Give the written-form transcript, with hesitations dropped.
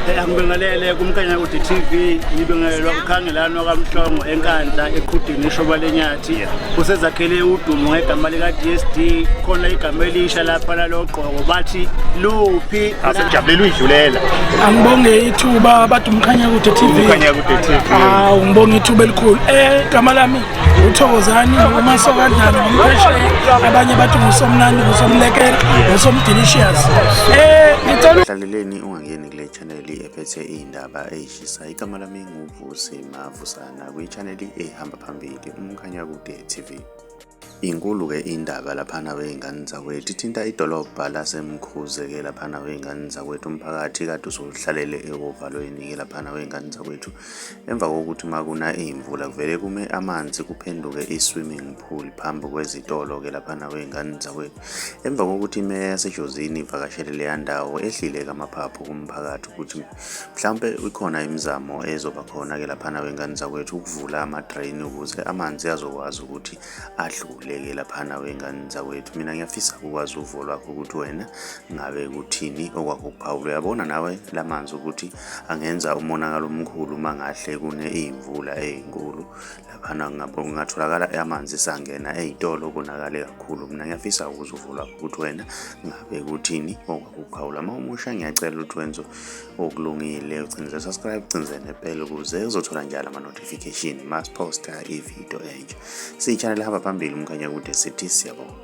Angibingelele kumkanya ukuthi TV ngibingelelwa ukhangelano kaMhlongo enkandla eqhudini ishoba lenyathi usezakhele udumo ngegama lika DSD khona igama elisha lapha laloqoko bathi luphi asijabulele uyidlulela angibonge ithuba abantu umkhanya kude TV ngibonge ithuba elikhulu igama lami uThokozani uMasokandlana ngumphesheya abanye bathi ngusomnandi ngusomlekela ngusomdelicious Hlaleleni ungangeni kule channel ephethe indaba ezishisa igama lami nguVusi Mavusana kwi channel ehamba phambili umkhanya kude TV. Inkulu ke indaba laphana weingane zakwethu ithinta idolobha lase Mkhuze ke laphana weingane zakwethu umphakathi kade usohlalele eovalweni ke laphana weingane zakwethu emva kokuthi makuna izimvula kuvele kume amanzi kuphenduke iswimming pool phambi kwezitolo ke laphana weingane zakwethu emva kokuthi imeya yaseJozini ivakashele le ndawo ehlile kamaphaphu kumphakathi ukuthi mhlambe ikhona imizamo ezoba khona ke laphana weingane zakwethu ukuvula ama-drain ukuze amanzi azokwazi ukuthi adlule leke laphana weingane zakwethu. Mina ngiyafisa ukwazi uvo lwakho ukuthi wena ngabe kuthini okwakho kuphawula uyabona nawe lamanzi ukuthi angenza umonakalo omkhulu mangahle kune izimvula ezinkulu laphana kungatholakala amanzi sangena ezitolo konakale kakhulu. Mina ngiyafisa ukuzuvo lwakho ukuthi wena ngabe kuthini okwakho kuphawula mawumusha ngiyacela ukuthi wenze okulungile ucinze subscribe ucinze nebell ukuze uzothola njalo ama notification mas posta ivideo entsha si channel hamba phambili umkhanya kude sithi siyabonga.